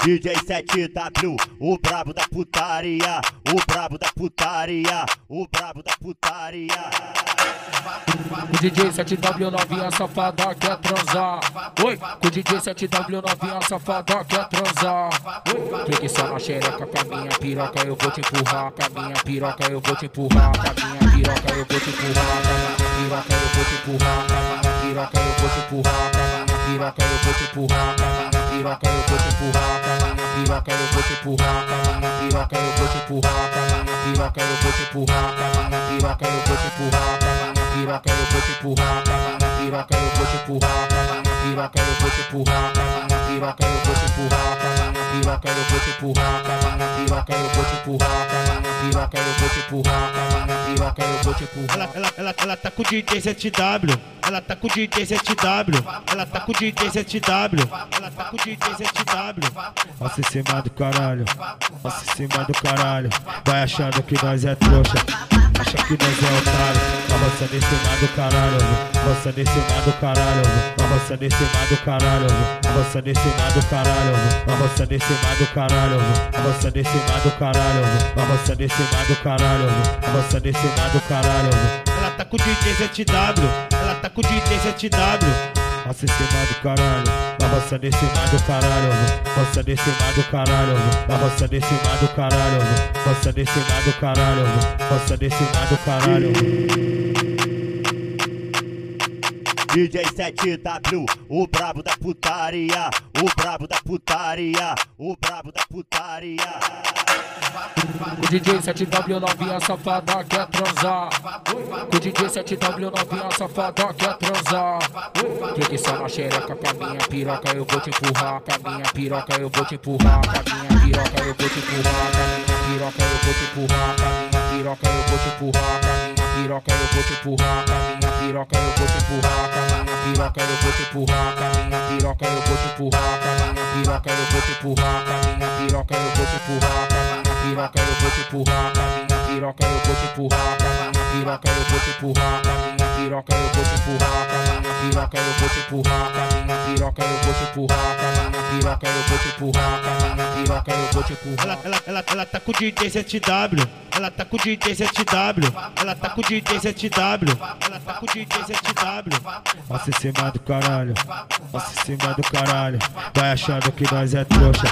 DJ 7W, o brabo da putaria, o brabo da putaria, o brabo da putaria. Com o DJ 7W novinha safada quer transar. Oi, com o DJ 7W novinha safada quer transar. Oi, clique só na xereca com a minha piroca eu vou te empurrar. Com a minha piroca eu vou te empurrar. Com a minha piroca eu vou te empurrar. Com a minha piroca eu vou te empurrar. Com a minha piroca eu vou te empurrar. Com a minha piroca eu vou te empurrar. Com a minha piroca eu vou te empurrar. Com a minha piroca eu vou te empurrar. Com a minha piroca eu vou te empurrar. Com a minha piroca eu vou te empurrar. Com a minha piroca eu vou te empurrar. Com a minha piroca eu vou te empurrar, com a minha piroca eu vou te empurrar, com a minha piroca eu vou te empurrar, com a minha piroca eu vou te empurrar, com a minha piroca eu vou te empurrar, com a minha piroca eu vou te empurrar, com a minha piroca eu vou te empurrar, com a minha piroca eu vou te empurrar. Ela tá com o DJ 7W, ela tá com o DJ 7W, ela tá com o DJ 7W, ela tá com o DJ 7W. Nossa em cima do caralho, nossa em cima do caralho, vai achando que nós é trouxa. Acha que nós é otário, avançando em cima do caralho, avançando em cima do caralho, avançando em cima do caralho, avançando em cima do caralho, avançando em cima do caralho, avançando em cima do caralho, avançando em cima do caralho, avançando em cima do caralho. Ela tá com o DJ 7W, ela tá com o DJ 7W. Nossa em cima do caralho, avançando em cima do caralho, avançando em cima do caralho, avançando em cima do caralho, avançando em cima do caralho, avançando em cima do caralho. DJ 7W, o brabo da putaria, o brabo da putaria, o brabo da putaria. Com o DJ 7W novinha safada quer transar. Com o DJ 7W novinha safada quer transar. Clique só na xereca com a minha piroca eu vou te empurrar. Com a minha piroca eu vou te empurrar. Com a minha piroca eu vou te empurrar. Com a minha piroca eu vou te empurrar. Com a minha piroca eu vou te empurrar. Com a minha piroca eu vou te empurrar. Com a minha piroca eu vou te empurrar. Com a minha piroca eu vou te empurrar. Com a minha piroca eu vou te empurrar. Com a minha piroca eu vou te empurrar. Com a minha piroca eu vou te empurrar. Com a minha piroca eu vou te empurrar, com a minha piroca eu vou te empurrar, com a minha piroca eu vou te empurrar, com a minha piroca eu vou te empurrar, com a minha piroca eu vou te empurrar, com a minha piroca eu vou te empurrar, com a minha piroca eu vou te empurrar, com a minha piroca eu vou te empurrar. Ela tá com o DJ 7W, ela tá com o DJ 7W, ela tá com o DJ 7W, ela tá com o DJ 7W. Nossa em cima do caralho, nossa em cima do caralho, vai achando que nós é trouxa.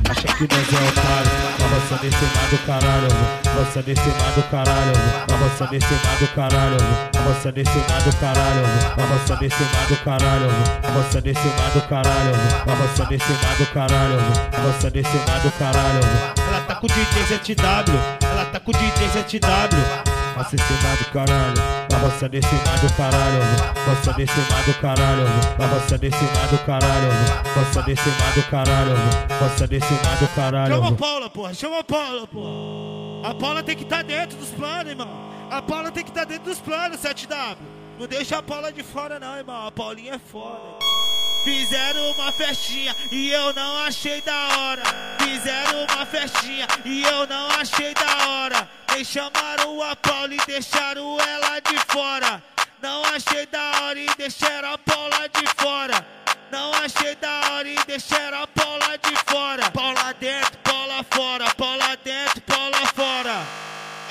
Acha que nós é otário, avançando em cima do caralho, avançando em cima do caralho, avançando em cima do caralho, avançando em cima do caralho, avançando em cima do caralho, avançando em cima do caralho, avançando em cima do caralho, avançando em cima do caralho. Ela tá com o DJ 7W, ela tá com o DJ 7W. Nossa em cima do caralho, avançando em cima do caralho, avançando em cima do caralho, avançando em cima do caralho, avançando em cima do caralho, avançando em cima do caralho. Chama a Paula, porra, chama a Paula, porra. A Paula tem que estar dentro dos planos, irmão. A Paula tem que estar dentro dos planos, 7W. Não deixa a Paula de fora não, irmão. A Paulinha é foda. Fizeram uma festinha e eu não achei da hora. Fizeram uma festinha e eu não achei da hora. Nem chamaram a Paula e deixaram ela de fora. Não achei da hora e deixaram a Paula de fora. Não achei da hora e deixaram a Paula de fora. Paula dentro, Paula fora. Paula dentro, Paula fora.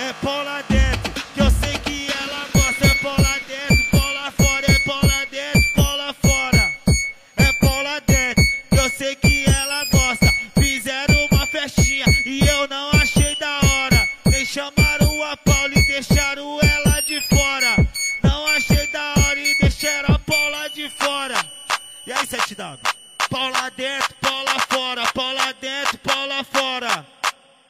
É Paula dentro, que eu sei que ela gosta. É Paula dentro, Paula fora. É Paula dentro, Paula fora. É Paula dentro, que eu sei que ela gosta. Fizeram uma festinha e eu não achei da hora. Nem chamaram a Paula e deixaram ela de fora. Não achei da hora e deixaram a Paula de fora. E aí, 7W? Paula dentro, Paula fora. Paula dentro, Paula fora.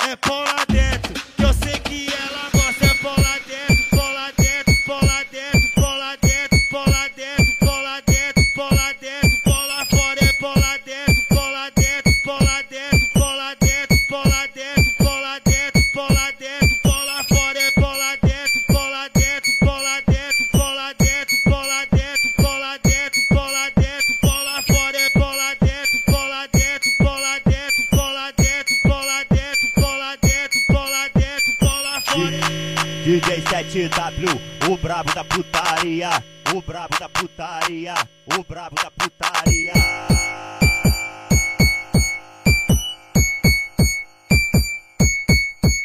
É Paula dentro, que eu sei que ela gosta. É Paula dentro, Paula dentro, Paula dentro, Paula dentro, Paula dentro, Paula dentro, Paula dentro, Paula fora. É Paula dentro, Paula dentro, Paula dentro, Paula dentro, Paula dentro, Paula dentro, Paula dentro, Paula fora. É Paula dentro, Paula dentro, Paula dentro, Paula dentro, Paula dentro, Paula dentro, Paula dentro, Paula fora. É Paula dentro, Paula dentro, Paula dentro, Paula dentro, Paula dentro, Paula dentro, Paula dentro, Paula fora. DJ 7W, o brabo da putaria, o brabo da putaria, o brabo da putaria. putaria.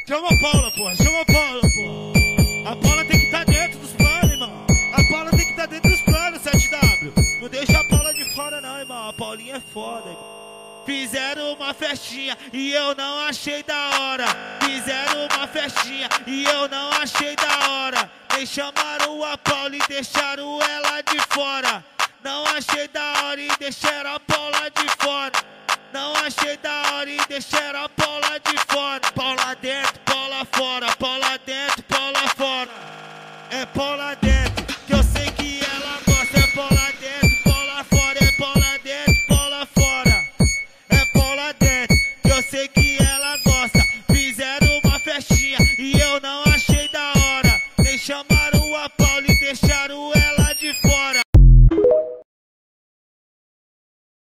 Chama a Paula, porra, chama a Paula, porra. A Paula tem que estar dentro dos planos, irmão. A Paula tem que estar dentro dos planos, 7W. Não deixa a Paula de fora, não, irmão. A Paulinha é foda, irmão. Fizeram uma festinha e eu não achei da hora. Fizeram uma festinha e eu não achei da hora. Nem chamaram a Paula e deixaram ela de fora. Não achei da hora e deixaram a Paula de fora. Não achei da hora e deixaram a Paula de fora. Paula dentro, Paula fora. Paula dentro, Paula fora. É Paula